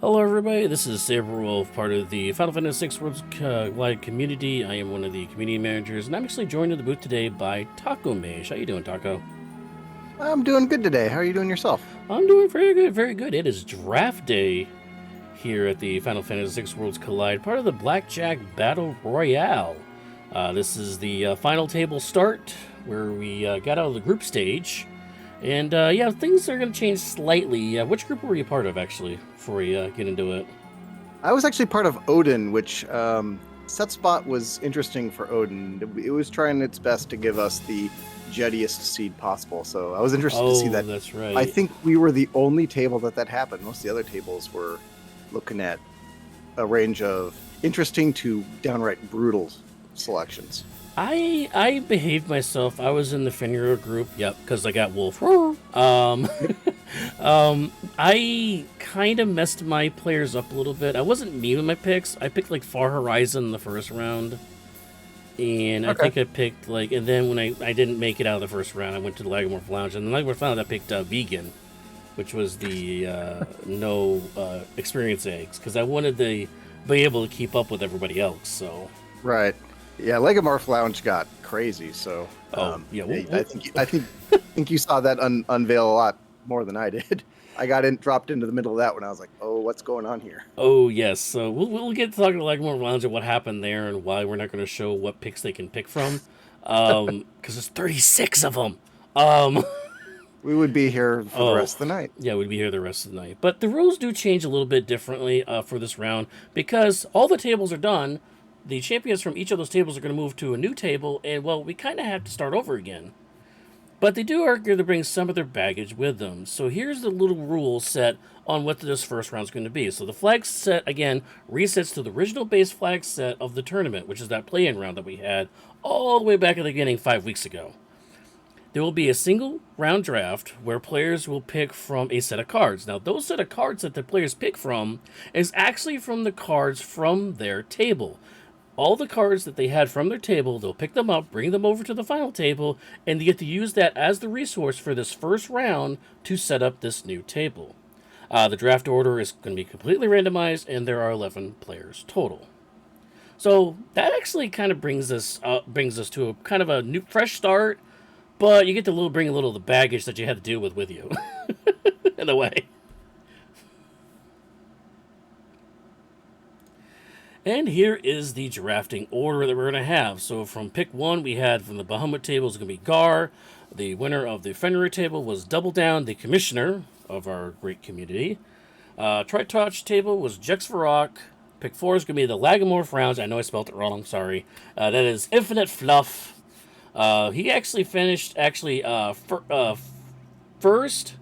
Hello everybody, this is Sabre, part of the Final Fantasy VI Worldwide community. I am one of the community managers, and I'm actually joined in the booth today by Taco Mage. How you doing, Taco? I'm doing good today. How are you doing yourself? I'm doing very good, very good. It is draft day here at the Final Fantasy VI Worlds Collide, part of the Blackjack Battle Royale. This is the final table start, where we got out of the group stage. And yeah, things are going to change slightly. Which group were you part of, actually, before we get into it? I was actually part of Odin, which set spot was interesting for Odin. It was trying its best to give us the jettiest seed possible, so I was interested to see Oh, that. that's right. I think we were the only table that happened. Most of the other tables were looking at a range of interesting to downright brutal selections. I behaved myself. I was in the Fenrir group. Yep, because I got Wolf. I kind of messed my players up a little bit. I wasn't mean with my picks. I picked like Far Horizon in the first round, and I think I picked like. And then when I didn't make it out of the first round, I went to the Lagomorph Lounge, and the Lagomorph Lounge I picked Vegan, which was the no experience eggs, because I wanted to be able to keep up with everybody else. So. Right. Yeah, Legomorph Lounge got crazy, so Yeah, I think you saw that unveil a lot more than I did. I dropped into the middle of that when I was like, "Oh, what's going on here?" Oh yes, so we'll get to talking to like more Lounge and what happened there and why we're not going to show what picks they can pick from, because there's 36 of them. We would be here for the rest of the night. Yeah, we'd be here the rest of the night. But the rules do change a little bit differently for this round because all the tables are done. The champions from each of those tables are going to move to a new table, and well, we kind of have to start over again. But they do argue to bring some of their baggage with them. So here's the little rule set on what this first round is going to be. So the flag set, again, resets to the original base flag set of the tournament, which is that play-in round that we had all the way back at the beginning 5 weeks ago. There will be a single round draft where players will pick from a set of cards. Now, those set of cards that the players pick from is actually from the cards from their table. All the cards that they had from their table, they'll pick them up, bring them over to the final table, and they get to use that as the resource for this first round to set up this new table. The draft order is going to be completely randomized, and there are 11 players total. So that actually kind of brings us to a kind of a new, fresh start, but you get to bring a little of the baggage that you had to deal with you, in a way. And here is the drafting order that we're going to have. So from pick 1, we had from the Bahamut table is going to be Gar. The winner of the Fenrir table was Double Down, the commissioner of our great community. Tritouch table was Jex Varrock. Pick 4 is going to be the Lagomorph rounds. I know I spelled it wrong, sorry. That is Infinite Fluff. He actually finished first,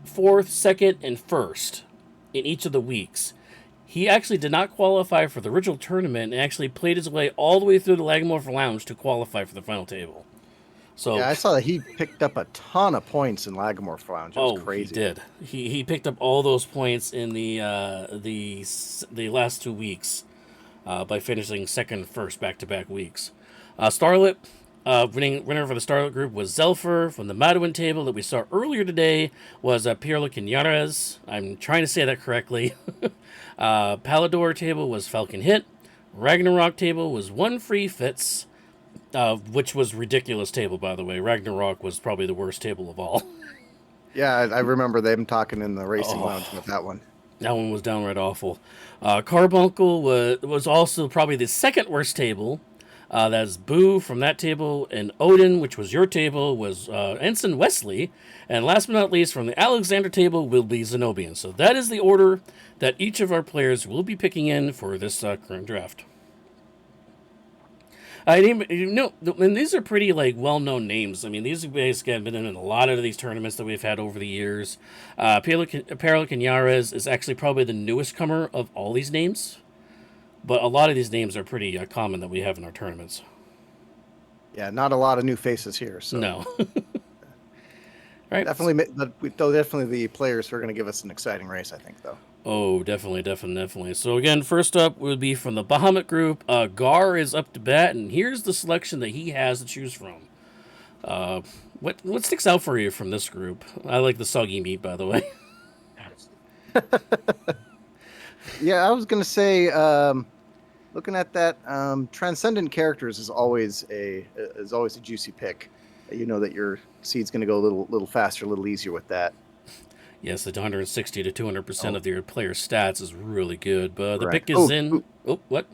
fourth, second, and first in each of the weeks. He actually did not qualify for the original tournament and actually played his way all the way through the Lagomorph Lounge to qualify for the final table. So Yeah, I saw that he picked up a ton of points in Lagomorph Lounge. It was crazy. He did. He picked up all those points in the last 2 weeks by finishing second, first back-to-back weeks. Starlet, winner for the Starlet group was Zelfer. From the Maduin table that we saw earlier today was Quinares. I'm trying to say that correctly. Palador table was Falcon Hit. Ragnarok table was One Free Fits, which was ridiculous table, by the way. Ragnarok was probably the worst table of all. Yeah, I remember them talking in the racing lounge with that one. That one was downright awful. Carbuncle was also probably the second worst table. That's Boo from that table, and Odin, which was your table, was Ensign Wesley. And last but not least, from the Alexander table will be Zenobian. So that is the order that each of our players will be picking in for this current draft. And these are pretty well-known names. I mean, these guys have been in a lot of these tournaments that we've had over the years. Quinares is actually probably the newest comer of all these names. But a lot of these names are pretty common that we have in our tournaments. Yeah, not a lot of new faces here. So no. Right. Definitely the players who are going to give us an exciting race, I think, though. Oh, definitely. So again, first up would be from the Bahamut group. Gar is up to bat, and here's the selection that he has to choose from. What sticks out for you from this group? I like the soggy meat, by the way. Yeah, I was gonna say, looking at that, transcendent characters is always a juicy pick. You know that your seed's gonna go a little faster, a little easier with that. Yes, the 160 to 200% Oh, of your player stats is really good. But the correct. pick is in. Oh, what?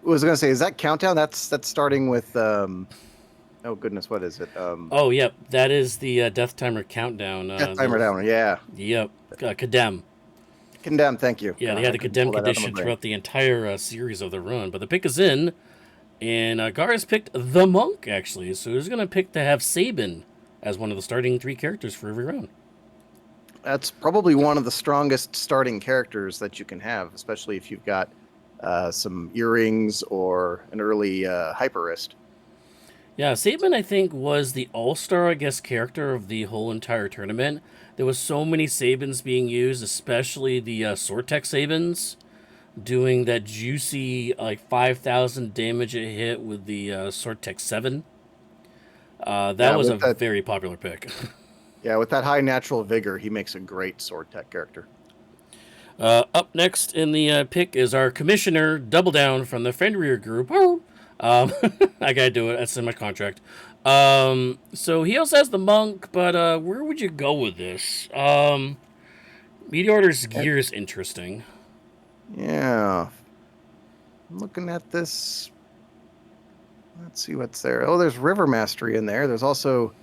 Was gonna say, is that countdown? That's starting with oh goodness, what is it? Oh, yep. That is the death timer countdown. Death timer down. Yeah, Yep. Condemn. condemn. Thank you. Yeah, they God, had I the couldn't condemn pull that out of my condition brain. throughout the entire series of the run. But the pick is in. And Gars picked the monk, actually. So he's going to pick to have Sabin as one of the starting 3 characters for every round. That's probably one of the strongest starting characters that you can have, especially if you've got some earrings or an early hyperist. Yeah, Sabin, I think, was the all-star, I guess, character of the whole entire tournament. There was so many Sabins being used, especially the Sword Tech Sabins, doing that juicy, like, 5,000 damage a hit with the Sword Tech 7. That Yeah, was a with that very popular pick. yeah, with that high natural vigor, he makes a great sword tech character. Up next in the pick is our commissioner, Double Down from the Fenrir group. I gotta do it. That's in my contract. So he also has the monk, but where would you go with this? Meteor's And, gear is interesting. yeah, I'm looking at this. Let's see what's there. Oh, there's River Mastery in there. There's also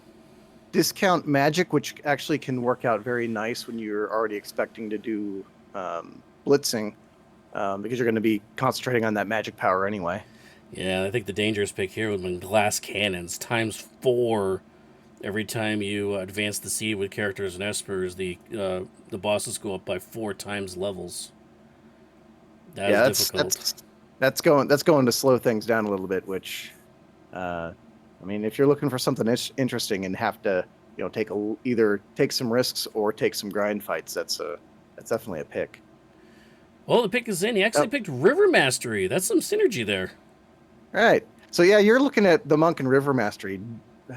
Discount Magic, which actually can work out very nice when you're already expecting to do blitzing, because you're going to be concentrating on that magic power anyway. Yeah, I think the dangerous pick here would have been glass cannons times 4. Every time you advance the seed with characters and espers, the bosses go up by 4 times levels. That is Yeah, difficult. that's going to slow things down a little bit. Which, I mean, if you're looking for something interesting and have to, either take some risks or take some grind fights, that's definitely a pick. Well, the pick is in. He actually Oh, picked River Mastery. That's some synergy there. all right. So yeah, you're looking at the Monk and River Mastery.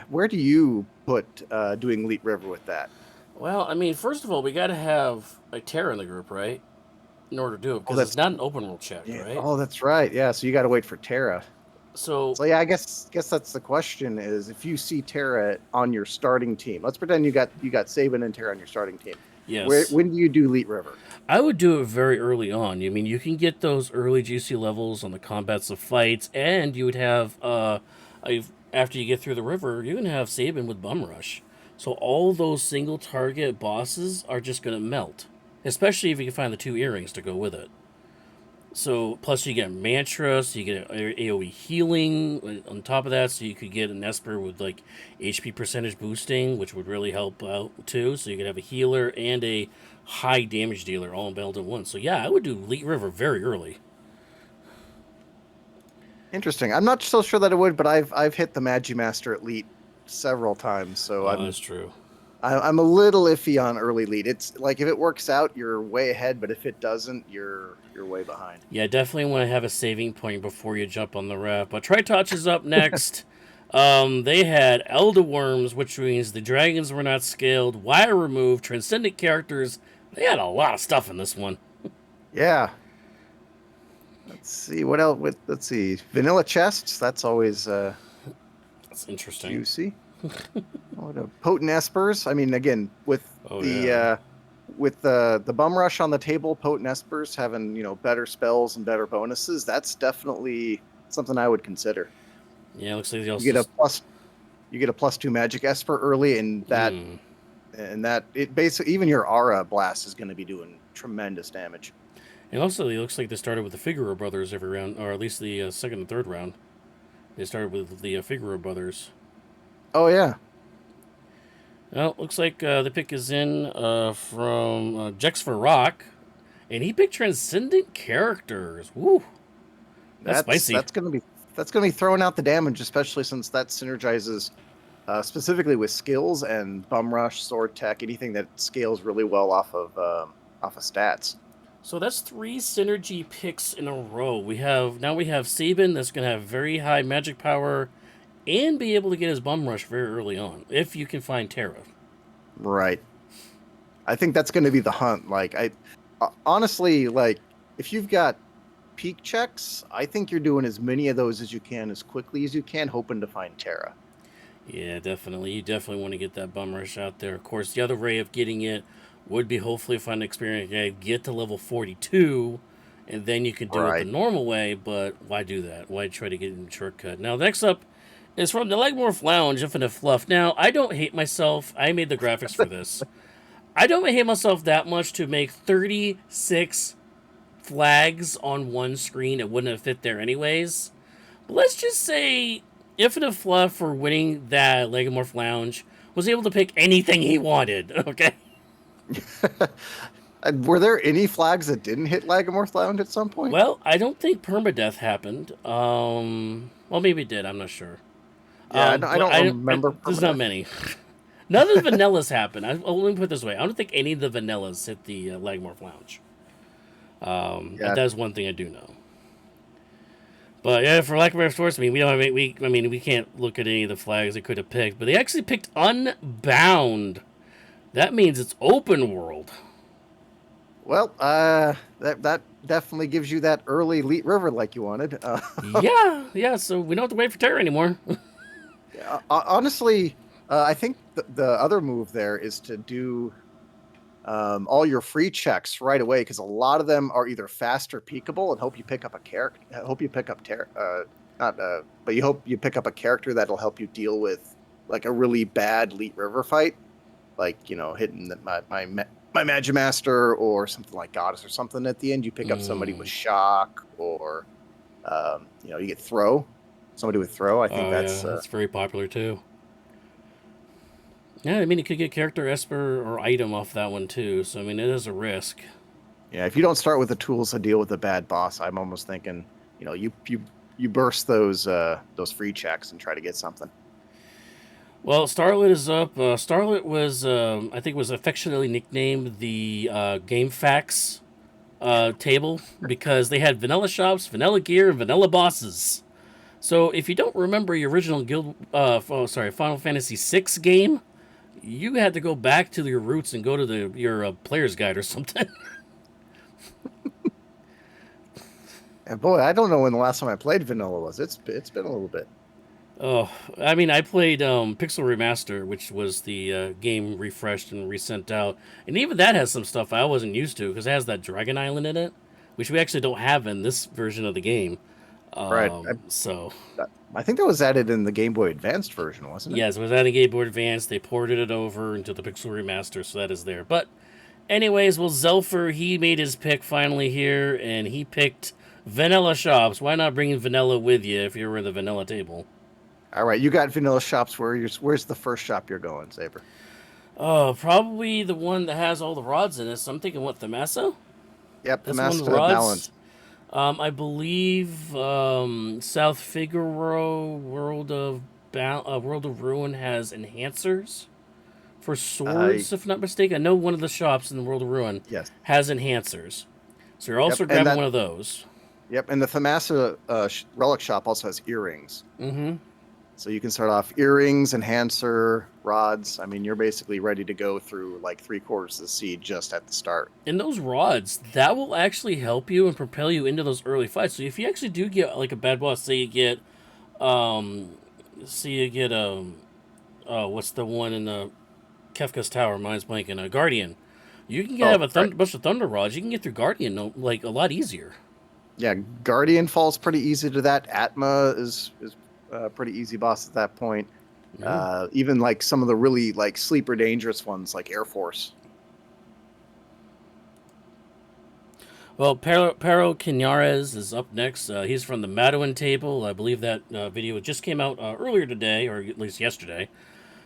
Where do you put doing Leet River with that? Well, I mean, first of all, we got to have a Terra in the group, right? In order to do it, Oh, because it's that's not an open world check, yeah. right? Oh, that's right. Yeah. So you got to wait for Terra. So, So yeah, I guess that's the question: is if you see Terra on your starting team. Let's pretend you got Saban and Terra on your starting team. yes. When do you do Leet River? I would do it very early on. I mean, you can get those early juicy levels on the combats of fights, and you would have, after you get through the river, you can have Sabin with Bum Rush. So all those single target bosses are just going to melt, especially if you can find the 2 earrings to go with it. So plus you get mantra, so you get AoE healing on top of that, so you could get an Esper with like HP percentage boosting, which would really help out too. So you could have a healer and a high damage dealer all built in one. So yeah, I would do Leet River very early. Interesting. I'm not so sure that it would, but I've hit the Magi Master Elite several times, so Oh, that's true. I'm a little iffy on early lead. It's like if it works out, you're way ahead, but if it doesn't, you're way behind. Yeah, definitely want to have a saving point before you jump on the raft. But Tritouch is up next. They had Elder Worms, which means the dragons were not scaled, wire removed, transcendent characters. They had a lot of stuff in this one. Yeah. Let's see what else. Let's see, vanilla chests. That's always That's interesting. juicy. What a potent espers. I mean, again, with Oh, the yeah. with the bum rush on the table, potent espers having better spells and better bonuses. That's definitely something I would consider. Yeah, looks like they You get also. you get a +2 magic esper early, and that it basically even your aura blast is going to be doing tremendous damage. And also, it looks like they started with the Figaro brothers every round, or at least the second and third round. They started with the Figaro brothers. Oh yeah. Well, looks like the pick is in from Jex for Rock, and he picked Transcendent Characters. Woo! That's spicy. That's gonna be throwing out the damage, especially since that synergizes specifically with skills and bum rush, sword tech, anything that scales really well off of stats. So that's 3 synergy picks in a row. We have Sabin that's going to have very high magic power and be able to get his bum rush very early on if you can find Terra. Right. I think that's going to be the hunt. Like honestly, like if you've got peak checks, I think you're doing as many of those as you can, as quickly as you can, hoping to find Terra. Yeah, definitely. You definitely want to get that bum rush out there. Of course, the other way of getting it would be hopefully find an experience guide, get to level 42, and then you can do it the Right. normal way, but why do that? Why try to get in the shortcut? Now, next up is from the Legmorph Lounge, Infinite Fluff. Now, I don't hate myself. I made the graphics for this. I don't hate myself that much to make 36 flags on one screen. It wouldn't have fit there anyways. But let's just say Infinite Fluff, for winning that Legomorph Lounge, was able to pick anything he wanted, okay? Were there any flags that didn't hit Lagomorph Lounge at some point? Well, I don't think permadeath happened. Well, maybe it did. I'm not sure. Yeah, I But don't remember. there's not many. None of the vanillas happened. Let me put it this way: I don't think any of the vanillas hit the Legmorph Lounge. Yeah. That's one thing I do know. But yeah, for lack of better source, I mean, we can't look at any of the flags they could have picked. But they actually picked Unbound. That means it's open world. Well, that definitely gives you that early elite river like you wanted. Yeah. So we don't have to wait for Terra anymore. Honestly, I think the other move there is to do all your free checks right away, because a lot of them are either fast or peakable, and hope you pick up a character. Hope you pick up but you hope you pick up a character that'll help you deal with like a really bad elite river fight, like hitting my Magimaster or something like Goddess or something. At the end, you pick up somebody with shock, or you get throw. Somebody with throw. I think that's very popular too. Yeah, I mean, you could get character, Esper, or item off that one too. So I mean, it is a risk. Yeah, if you don't start with the tools to deal with a bad boss, I'm almost thinking, you burst those free checks and try to get something. Well, Starlet is up. Starlet was, I think, was affectionately nicknamed the Game Facts table because they had vanilla shops, vanilla gear, and vanilla bosses. So if you don't remember your original Final Fantasy VI game, you had to go back to your roots and go to your player's guide or something. And boy, I don't know when the last time I played vanilla was. It's been a little bit. Oh, I mean, I played Pixel Remaster, which was the game refreshed and resent out, and even that has some stuff I wasn't used to because it has that Dragon Island in it, which we actually don't have in this version of the game. Right. So I think that was added in the Game Boy Advanced version, wasn't it? yes, it was added in Game Boy Advance. They ported it over into the Pixel Remaster, so that is there. But anyways, well, Zelfer, he made his pick finally here, and he picked vanilla shops. Why not bring vanilla with you if you're in the vanilla table? All right, you got vanilla shops. Where's the first shop you're going, Sabre? Oh, probably the one that has all the rods in it. So I'm thinking, what, Thamasso? Yep, That's the one of Master the rods. Balance. I believe South Figaro World of Ruin has enhancers for swords, if not mistaken. I know one of the shops in the World of Ruin has enhancers, so you're also grabbing one of those. Yep, and the Thamasa relic shop also has earrings. Mm-hmm. So you can start off earrings, enhancer, rods. I mean, you're basically ready to go through like 3/4 of the seed just at the start. And those rods, that will actually help you and propel you into those early fights. So if you actually do get like a bad boss, say you get, what's the one in the Kefka's Tower? Mine's blanking. A Guardian. You can have a bunch of thunder rods. You can get through Guardian like a lot easier. Yeah, Guardian falls pretty easy to that. Atma is pretty easy boss at that point. Even like some of the really like sleeper dangerous ones like Air Force. Well, Pero Quinares is up next. He's from the Madeline table. I believe that video just came out earlier today, or at least yesterday.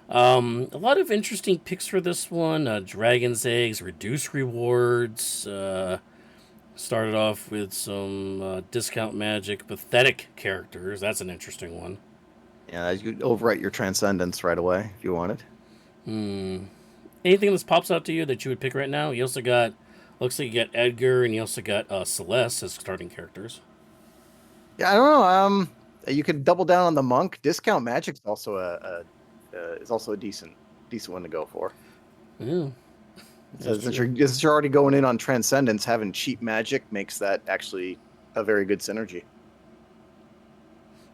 A lot of interesting picks for this one. Dragon's Eggs, reduced rewards. Started off with some discount magic, pathetic characters. That's an interesting one. Yeah, you could overwrite your Transcendence right away if you wanted. Anything that pops out to you that you would pick right now? You also got, looks like you got Edgar, and you also got Celeste as starting characters. Yeah, I don't know. You could double down on the Monk. Discount Magic's also a decent one to go for. Yeah. So That's true. since you're already going in on Transcendence, having cheap magic makes that actually a very good synergy.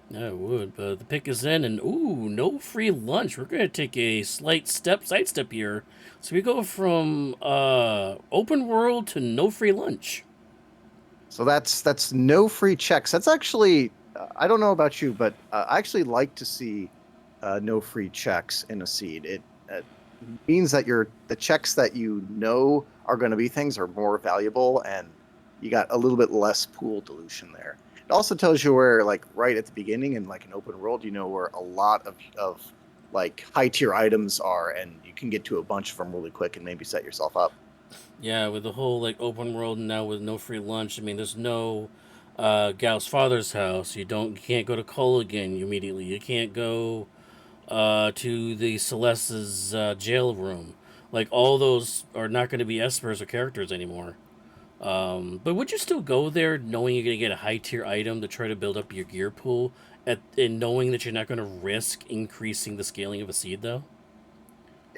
Yeah, it would, but the pick is in, and ooh, no free lunch. We're gonna take a slight sidestep here. So we go from open world to no free lunch. So that's no free checks. That's actually I don't know about you, but I actually like to see no free checks in a seed. It means that the checks that you know are going to be things are more valuable, and you got a little bit less pool dilution there. It also tells you where, like right at the beginning in like an open world, you know where a lot of like high tier items are, and you can get to a bunch of them really quick and maybe set yourself up. Yeah, with the whole like open world now with no free lunch. I mean, there's no Gal's father's house. You can't go to Culligan immediately. You can't go to the Celeste's jail room. Like all those are not going to be espers or characters anymore. But would you still go there knowing you're going to get a high tier item to try to build up your gear pool, and knowing that you're not going to risk increasing the scaling of a seed though?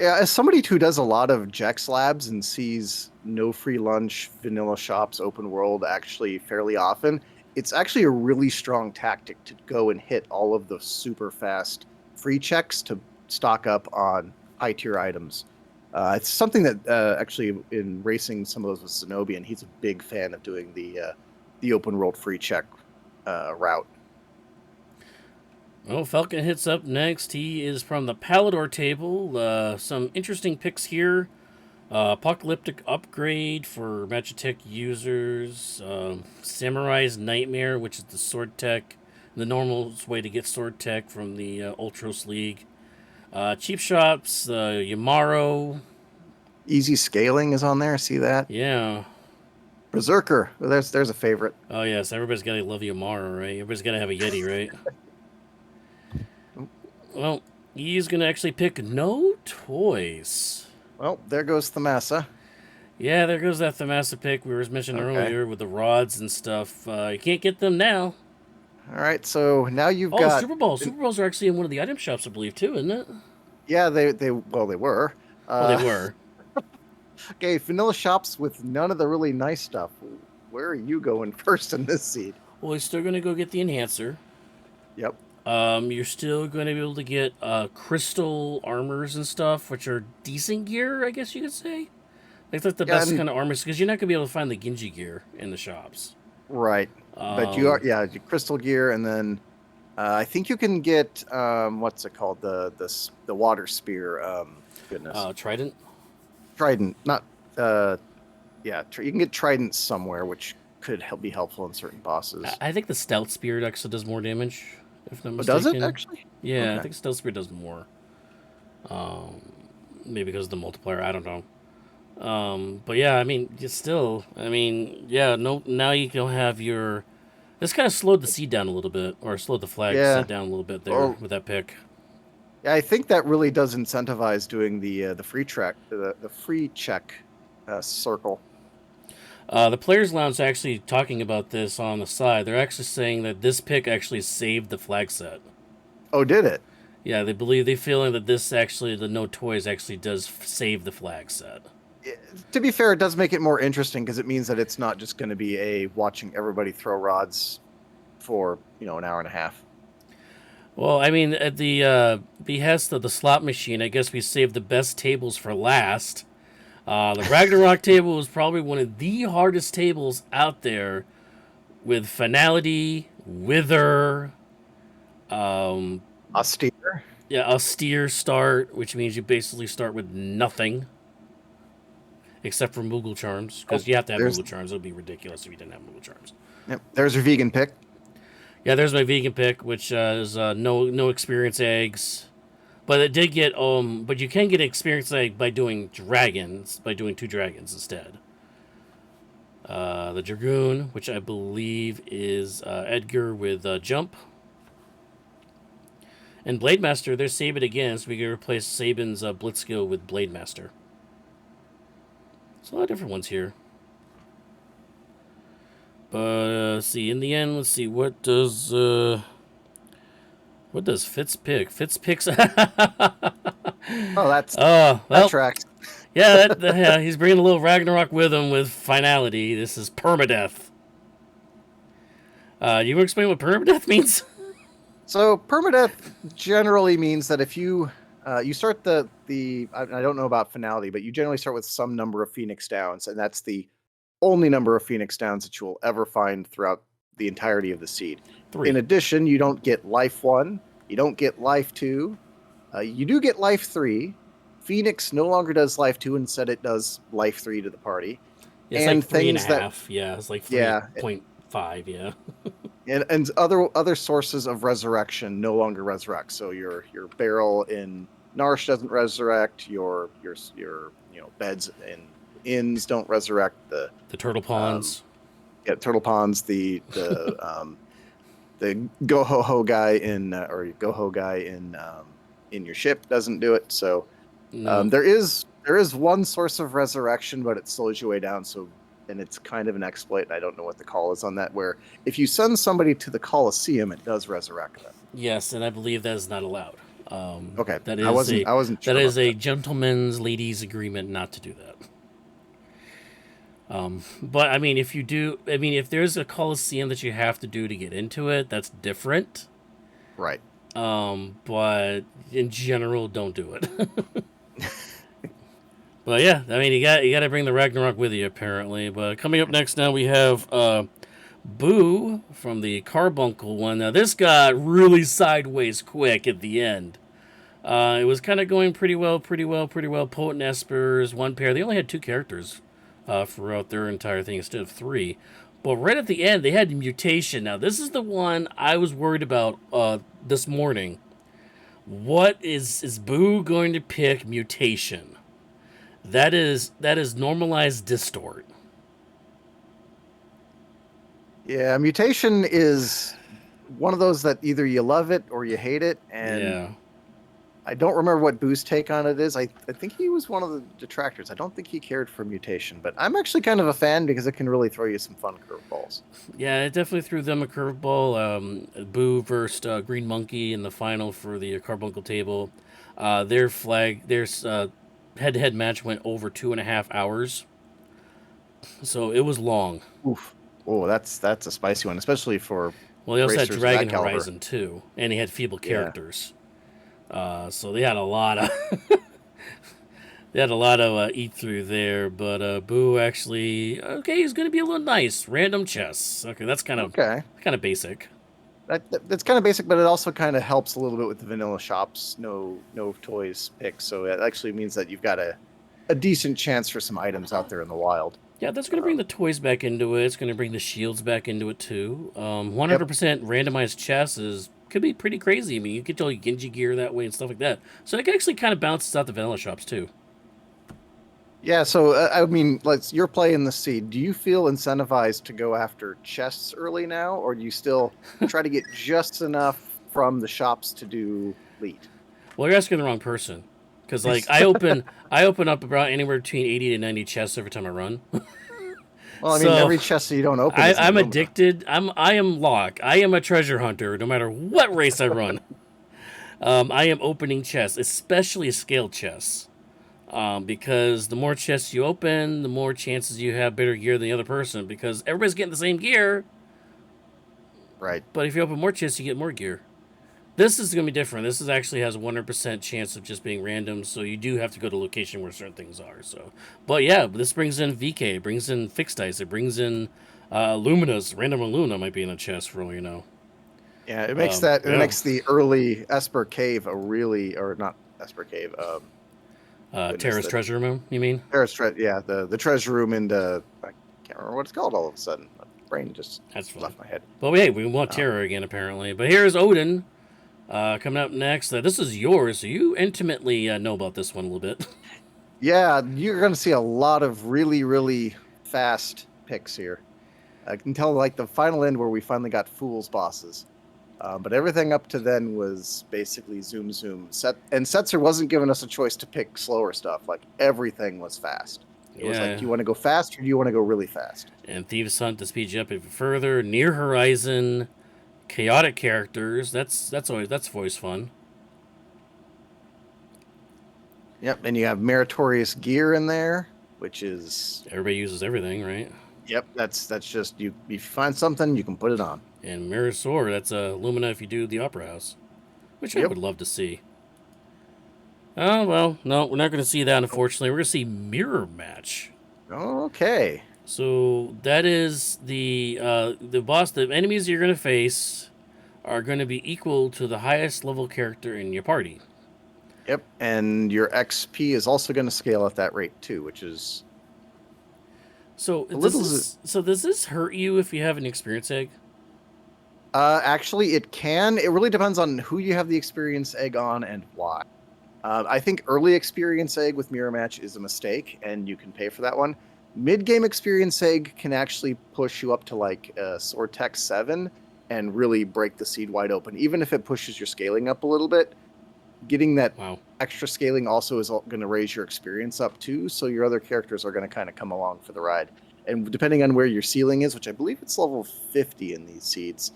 Yeah, as somebody who does a lot of Jex labs and sees no free lunch, vanilla shops, open world actually fairly often, it's actually a really strong tactic to go and hit all of the super fast free checks to stock up on high tier items. It's something that actually in racing some of those with Zenobian, he's a big fan of doing the open world free check route. Well, Falcon hits up next. He is from the Palador table. Some interesting picks here. Apocalyptic Upgrade for Magitech users. Samurai's Nightmare, which is the sword tech. The normal way to get sword tech from the Ultros League. Cheap Shops, Yamaro. Easy scaling is on there. See that? Yeah. Berserker. Well, there's a favorite. Oh, yes. Everybody's got to love Yamaro, right? Everybody's got to have a Yeti, right? Well, he's going to actually pick no toys. Well, there goes Thamasa. Yeah, there goes that Thamasa pick we were mentioning Okay. earlier with the rods and stuff. You can't get them now. All right. So now you've Oh, got Super Balls. Super Balls are actually in one of the item shops, I believe, too, isn't it? yeah, they well they were. Well, they Uh were. okay, vanilla shops with none of the really nice stuff. Where are you going first in this seed? Well, he's still going to go get the Enhancer. Yep. You're still going to be able to get crystal armors and stuff, which are decent gear, I guess you could say. Like that's the Yeah, best and kind of armors because you're not going to be able to find the Genji gear in the shops. right. But you are Um, your crystal gear and then I think you can get what's it called? The water spear. Goodness. Trident. Trident. Not yeah, you can get trident somewhere which could be helpful in certain bosses. I think the Stealth Spear actually does more damage, if I'm not Oh, does it mistaken. actually? Yeah, I Okay. think Stealth Spear does more. Um, Maybe because of the multiplier. I don't know. But yeah, I mean, you still, I mean, yeah, no. Now you can have your. This kind of slowed the seed down a little bit, or slowed the flag Yeah. set down a little bit there Well, with that pick. yeah, I think that really does incentivize doing the the free check circle. The Players Lounge is actually talking about this on the side. They're actually saying that this pick actually saved the flag set. Oh, did it? Yeah, they feeling that this actually, the no toys actually does save the flag set. To be fair, it does make it more interesting because it means that it's not just going to be a watching everybody throw rods for an hour and a half. Well, I mean, at the behest of the slot machine, I guess we saved the best tables for last. The Ragnarok table was probably one of the hardest tables out there, with finality, wither, um, Austere. yeah, austere start, which means you basically start with nothing except for Moogle charms, Oh, because you have to have there's Moogle charms. It would be ridiculous if you didn't have Moogle charms. yep, there's your vegan pick. Yeah, there's my vegan pick, which is no experience eggs. But it did get but you can get experience egg by doing dragons, by doing 2 dragons instead. The Dragoon, which I believe is Edgar with jump. And Blade Master, there's Sabre again, so we can replace Sabin's Blitzkill with Blade Master. There's a lot of different ones here. But see, in the end, let's see, what does What does Fitz pick? Fitz picks. Oh, Oh, that well, tracks. yeah, yeah, he's bringing a little Ragnarok with him with finality. This is permadeath. You want to explain what permadeath means? So permadeath generally means that if you you start I don't know about finality, but you generally start with some number of Phoenix Downs, and that's the only number of Phoenix Downs that you will ever find throughout the entirety of the seed. 3. In addition, you don't get life 1, you don't get life 2, you do get life 3. Phoenix no longer does life 2, instead it does life 3 to the party. Yeah, it's And like 3.5. things Yeah, it's like yeah, 3.5. Yeah. and other sources of resurrection no longer resurrect. So your barrel in Narsh doesn't resurrect. Your beds in inns don't resurrect. The turtle ponds. Turtle ponds. The go ho ho guy in or go ho guy in your ship doesn't do it. So No. there is one source of resurrection, but it slows you way down. So. And it's kind of an exploit. I don't know what the call is on that, where if you send somebody to the Colosseum, it does resurrect them. Yes, and I believe that is not allowed. Okay, that is I wasn't sure that is a that. gentleman's ladies agreement not to do that. But I mean, if there's a Colosseum that you have to do to get into it, that's different. Right. But in general, don't do it. But yeah, I mean, you got to bring the Ragnarok with you, apparently. But coming up next now, we have Boo from the Carbuncle one. Now, this got really sideways quick at the end. It was kind of going pretty well. Potent Espers, one pair. They only had 2 characters throughout their entire thing instead of 3. But right at the end, they had Mutation. Now, this is the one I was worried about this morning. What is Boo going to pick Mutation? That is normalized distort. Yeah, Mutation is one of those that either you love it or you hate it, and Yeah. I don't remember what Boo's take on it is. I think he was one of the detractors. I don't think he cared for Mutation, but I'm actually kind of a fan because it can really throw you some fun curveballs. Yeah, it definitely threw them a curveball. Boo versus Green Monkey in the final for the Carbuncle table. Their head-to-head match went over 2.5 hours, so it was long. Oof. Oh, that's a spicy one, especially for. Well, they also had racers of Dragon that caliber. Horizon too, and he had feeble Yeah. characters. So they had a lot of eat through there. But Boo actually, okay, he's going to be a little nice. Random chess. Okay, that's kind of basic. That's kind of basic, but it also kind of helps a little bit with the vanilla shops, no toys picks. So it actually means that you've got a decent chance for some items out there in the wild. Yeah, that's going to bring the toys back into it. It's going to bring the shields back into it too. 100% randomized chess could be pretty crazy. I mean, you get all your Genji gear that way and stuff like that. So it actually kind of bounces out the vanilla shops too. Yeah, so I mean, you're playing the seed. Do you feel incentivized to go after chests early now, or do you still try to get just enough from the shops to do lead? Well, you're asking the wrong person, because like I open up about anywhere between 80 to 90 chests every time I run. Well, I mean, every chest that you don't open. I'm addicted. I am Locke. I am a treasure hunter, no matter what race I run. I am opening chests, especially scaled chests. Because the more chests you open, the more chances you have better gear than the other person, because everybody's getting the same gear. Right. But if you open more chests, you get more gear. This is going to be different. This actually has a 100% chance of just being random, so you do have to go to a location where certain things are. So, but yeah, this brings in VK, it brings in fixed dice, it brings in Lumina's. Random Luna might be in a chest for all you know. Yeah, it makes it makes the early Esper Cave or not Esper Cave. Terra's treasure room, you mean? Terra's the treasure room I can't remember what it's called all of a sudden. My brain just left my head. Well, hey, we want Terra again, apparently. But here's Odin coming up next. This is yours, so you intimately know about this one a little bit. Yeah, you're going to see a lot of really, really fast picks here. I can tell like the final end where we finally got Fool's bosses. But everything up to then was basically zoom. And Setzer wasn't giving us a choice to pick slower stuff. Like everything was fast. It was like, do you want to go fast or do you want to go really fast? And Thieves Hunt to speed you up even further. Near Horizon, Chaotic characters. That's always fun. Yep, and you have meritorious gear in there, which is Everybody uses everything, right? yep. That's just you. If you find something, you can put it on. And Mirror Sword. That's Lumina if you do the Opera House, which I Yep. would love to see. Oh well, no, we're not going to see that. Oh, Unfortunately, we're going to see Mirror Match. okay. So that is the boss. The enemies you're going to face are going to be equal to the highest level character in your party. Yep, and your XP is also going to scale at that rate too, which is So a little. does this hurt you if you have an experience egg? Actually, it can. It really depends on who you have the experience egg on and why. I think early experience egg with mirror match is a mistake, and you can pay for that one. Mid game experience egg can actually push you up to like Sword Tech 7 and really break the seed wide open, even if it pushes your scaling up a little bit. Getting that Wow. extra scaling also is going to raise your experience up too, so your other characters are going to kind of come along for the ride. And depending on where your ceiling is, which I believe it's level 50 in these seeds,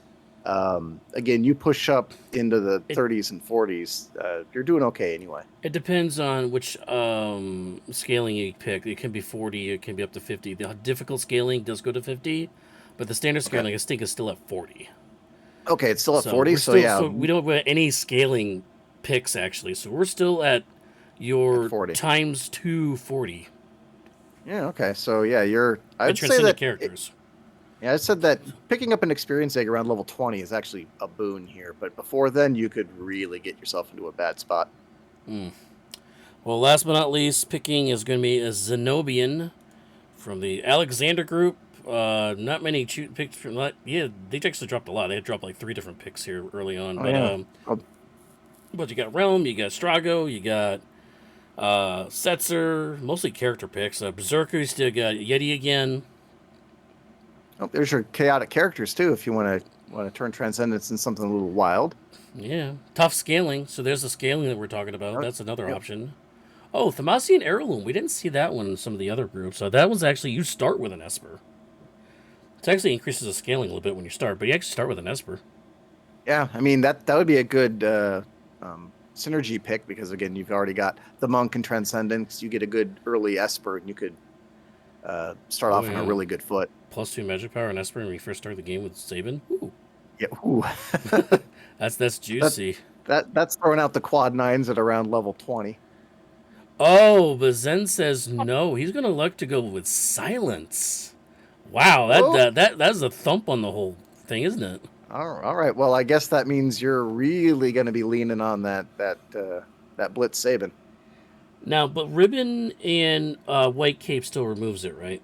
again, you push up into the 30s and 40s, you're doing okay anyway. It depends on which scaling you pick. It can be 40, it can be up to 50. The difficult scaling does go to 50, but the standard scaling, I think, is still at 40. Okay, it's still at 40, so yeah. So we don't have any scaling picks, actually. So we're still at your At 40. times 240. Yeah, okay. So yeah, I'd say Transcendent that characters. yeah, I said that picking up an experience egg around level 20 is actually a boon here, but before then you could really get yourself into a bad spot. Well, last but not least, picking is going to be a Zenobian from the Alexander group. Not many picks from that. Yeah, they actually dropped a lot. They had dropped like 3 different picks here early on. But you got Realm, you got Strago, you got Setzer, mostly character picks. Berserker, you still got Yeti again. Oh, there's your chaotic characters too, if you want to turn Transcendence into something a little wild. Yeah, tough scaling. So there's the scaling that we're talking about. Oh, That's another yep. option. Oh, Themasian Heirloom. We didn't see that one in some of the other groups. So that was actually, you start with an Esper. It actually increases the scaling a little bit when you start, but you actually start with an Esper. Yeah, I mean that would be a good synergy pick because again, you've already got the Monk and Transcendence. You get a good early Esper, and you could start off on a really good foot. +2 magic power and Esper when you first start the game with Sabin. Ooh. Yeah, ooh. That's juicy. That's throwing out the quad 9s at around level 20. Oh, but Zen says no. He's gonna look to go with silence. Wow, that's a thump on the whole thing, isn't it? All right. Well, I guess that means you're really going to be leaning on that Blitz Sabin. Now, but Ribbon and White Cape still removes it, right?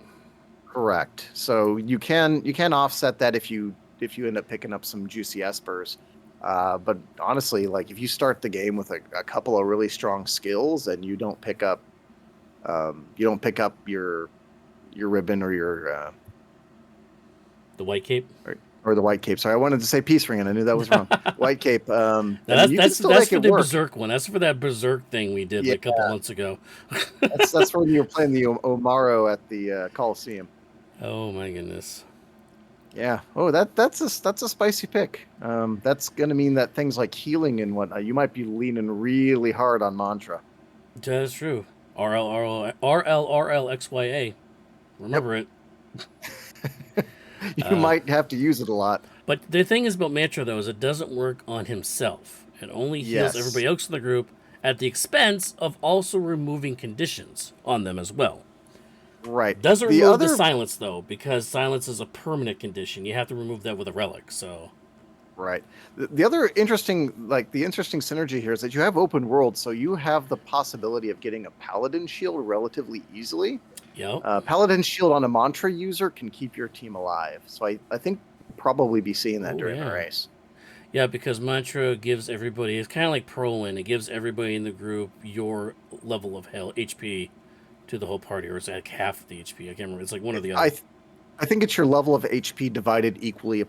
Correct. So you can offset that if you end up picking up some juicy Espers. But honestly, like if you start the game with a couple of really strong skills and you don't pick up your Ribbon or your the White Cape. Or the White Cape. Sorry, I wanted to say Peace Ring, and I knew that was wrong. White Cape. That's for the Berserk one. That's for that Berserk thing we did like a couple months ago. that's when you were playing the Omaro at the Coliseum. Oh my goodness. Yeah. Oh, that's a spicy pick. That's gonna mean that things like healing and whatnot, you might be leaning really hard on Mantra. That's true. RLXYA. Remember it. You might have to use it a lot. But the thing is about Mantra, though, is it doesn't work on himself. It only heals everybody else in the group at the expense of also removing conditions on them as well. Right. Doesn't remove the silence, though, because silence is a permanent condition. You have to remove that with a relic, so... Right. The other interesting synergy here is that you have open world, so you have the possibility of getting a Paladin shield relatively easily. Yep. Paladin shield on a Mantra user can keep your team alive. So I think we'll probably be seeing that during the race. Yeah, because Mantra gives everybody, it's kind of like Prolin, it gives everybody in the group your level of HP to the whole party, or it's like half the HP. I can't remember. It's like one or the other. I think it's your level of HP divided equally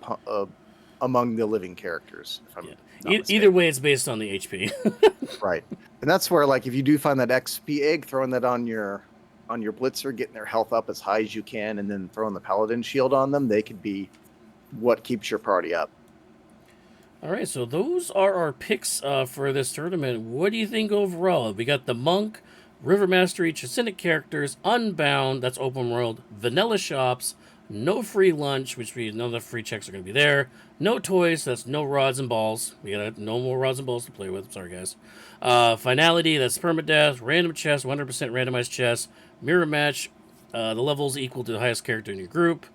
among the living characters. If I'm not either way, it's based on the HP. Right. And that's where, like, if you do find that XP egg, throwing that on your Blitzer, getting their health up as high as you can, and then throwing the Paladin shield on them, they could be what keeps your party up. All right, so those are our picks for this tournament. What do you think overall? We got the Monk, River Mastery, Trascendent Characters, Unbound, that's open world, Vanilla Shops, no free lunch, which means none of the free checks are going to be there, no toys, that's no rods and balls. We got no more rods and balls to play with. Sorry, guys. Finality, that's permadeath, random chest, 100% randomized chest, mirror match, the levels equal to the highest character in your group,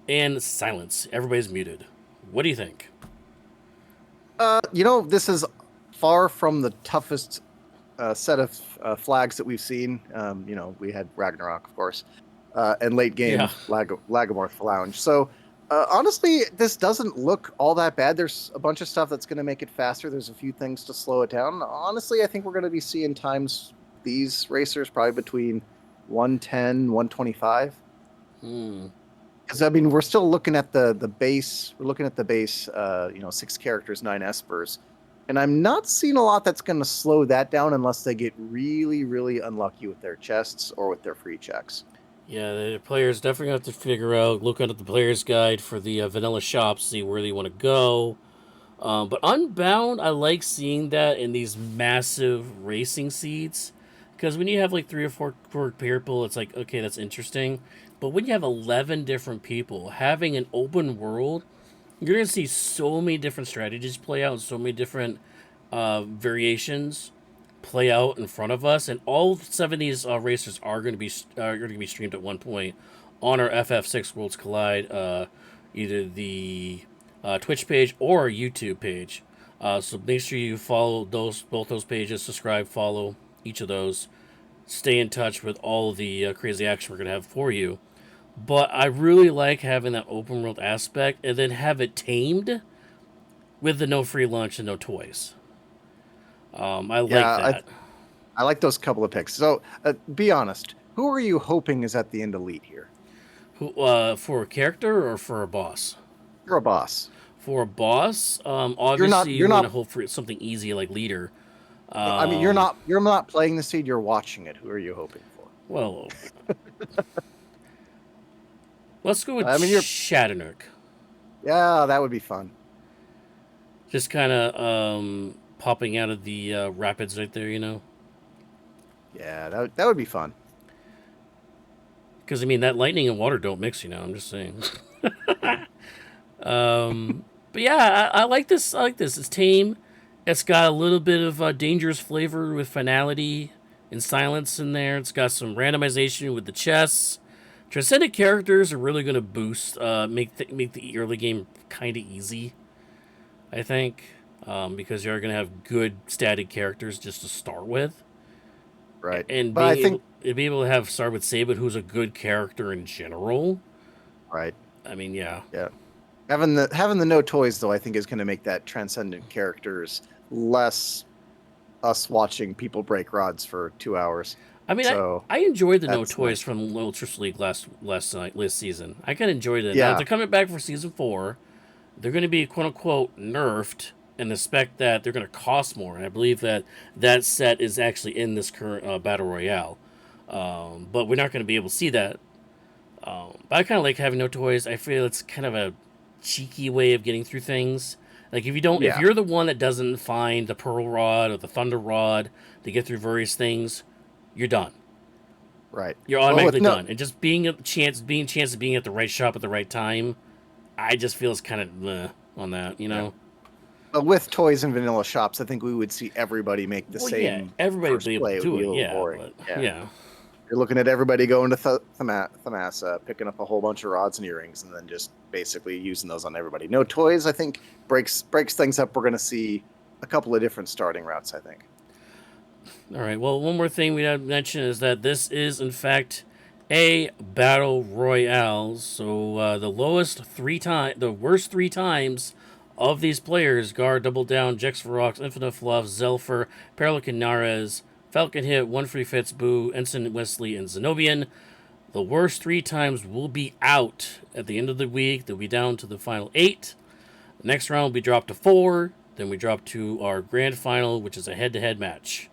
and silence. Everybody's muted. What do you think? This is far from the toughest set of flags that we've seen. We had Ragnarok, of course, and late game Yeah. Lagomorph Lounge. So honestly, this doesn't look all that bad. There's a bunch of stuff that's going to make it faster. There's a few things to slow it down. Honestly, I think we're going to be seeing times these racers probably between 110, 125. Because I mean, we're still looking at the base. We're looking at the base. 6 characters, 9 espers, and I'm not seeing a lot that's going to slow that down unless they get really, really unlucky with their chests or with their free checks. Yeah, the players definitely have to figure out, look at the player's guide for the vanilla shops, see where they want to go. But Unbound, I like seeing that in these massive racing seats. Because when you have like 3 or 4 people, it's like, okay, that's interesting. But when you have 11 different people, having an open world, you're going to see so many different strategies play out, so many different variations play out in front of us, and all 7 of these racers are going to be streamed at one point on our FF6 Worlds Collide, either the Twitch page or our YouTube page. So make sure you follow both those pages, subscribe, follow each of those, stay in touch with all the crazy action we're going to have for you. But I really like having that open world aspect, and then have it tamed with the no free lunch and no toys. I like that. I like those couple of picks. So, be honest. Who are you hoping is at the end elite here? Who for a character or for a boss? You're a boss. For a boss, obviously you want to hope for something easy like leader. I mean, you're not playing the seed. You're watching it. Who are you hoping for? Well, let's go with Shatternook. Yeah, that would be fun. Just kind of popping out of the rapids right there, Yeah, that would be fun. Because I mean, that lightning and water don't mix, I'm just saying. But yeah, I like this. I like this. It's tame. It's got a little bit of dangerous flavor with finality and silence in there. It's got some randomization with the chests. Transcendent characters are really going to boost, make the early game kind of easy, I think, because you're going to have good static characters just to start with. Right. And being able to have start with Sabre, who's a good character in general. Right. I mean, yeah. Yeah. Having the no toys though, I think is going to make that transcendent characters less us watching people break rods for 2 hours. I mean, so I enjoyed the no toys from Ultra League last season. I kind of enjoyed it. Yeah. Now, they're coming back for season 4. They're going to be quote unquote nerfed in the spec that they're going to cost more. And I believe that set is actually in this current Battle Royale. But we're not going to be able to see that. But I kind of like having no toys. I feel it's kind of a cheeky way of getting through things. Like if you're the one that doesn't find the Pearl Rod or the Thunder Rod to get through various things, you're done. Right. You're automatically done. And just being a chance of being at the right shop at the right time, I just feel it's kind of on that, Yeah. But with toys and vanilla shops, I think we would see everybody make the same. Yeah, everybody would be able to do it. Yeah. You're looking at everybody going to Thamasa, picking up a whole bunch of rods and earrings, and then just basically using those on everybody. No toys, I think, breaks things up. We're going to see a couple of different starting routes, I think. All right. Well, one more thing we have to mention is that this is, in fact, a battle royale. So the worst 3 times of these players: Gar, Double Down, Jex Varrox, Infinite Fluff, Zelfer, Perla Quinares, Falcon Hit, One Free Fits, Boo, Ensign Wesley, and Zenobian. The worst 3 times will be out at the end of the week. They'll be down to the final 8. The next round will be dropped to 4. Then we drop to our grand final, which is a head-to-head match.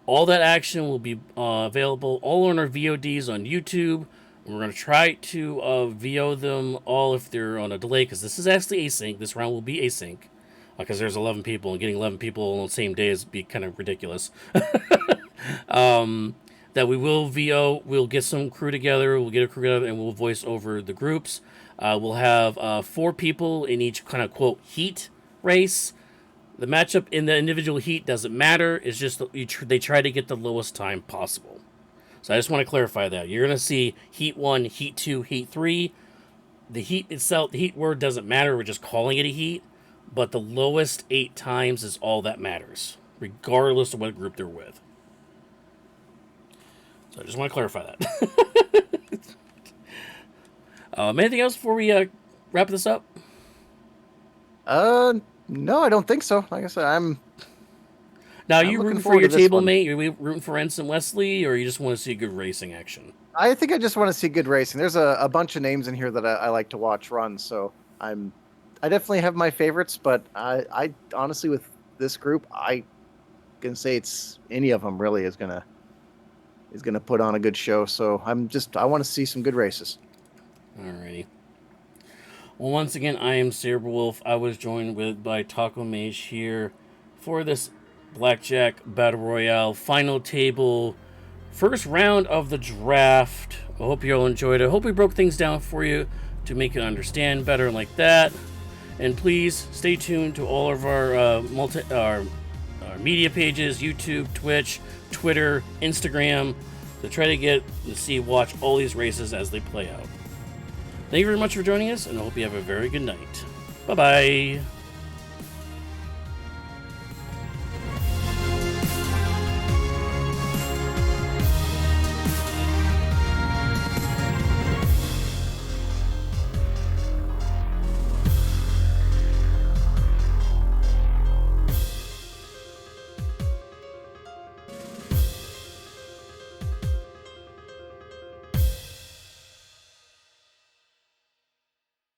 All that action will be available all on our VODs on YouTube. And we're going to try to VO them all if they're on a delay, because this is actually async. This round will be async. because there's 11 people, and getting 11 people on the same day is be kind of ridiculous. That we will VO, we'll get some crew together, we'll get a crew together, and we'll voice over the groups. We'll have 4 people in each kind of, quote, heat race. The matchup in the individual heat doesn't matter. It's just that they try to get the lowest time possible. So I just want to clarify that. You're going to see heat 1, heat 2, heat 3. The heat itself, the heat word doesn't matter. We're just calling it a heat. But the lowest 8 times is all that matters, regardless of what group they're with. So I just want to clarify that. Anything else before we wrap this up? No, I don't think so. Like I said, Now, are I'm you looking rooting for forward your to this table one. mate? Are we rooting for Ensign Wesley, or you just want to see good racing action? I think I just want to see good racing. There's a bunch of names in here that I like to watch run, so I definitely have my favorites, but I honestly, with this group, I can say it's any of them really is gonna put on a good show. So I want to see some good races. Alrighty. Well, once again, I am Sabre Wolf. I was joined by Taco Mage here for this Blackjack Battle Royale final table, first round of the draft. I hope you all enjoyed it. I hope we broke things down for you to make you understand better like that. And please stay tuned to all of our media pages: YouTube, Twitch, Twitter, Instagram, to try to watch all these races as they play out. Thank you very much for joining us, and I hope you have a very good night. Bye-bye.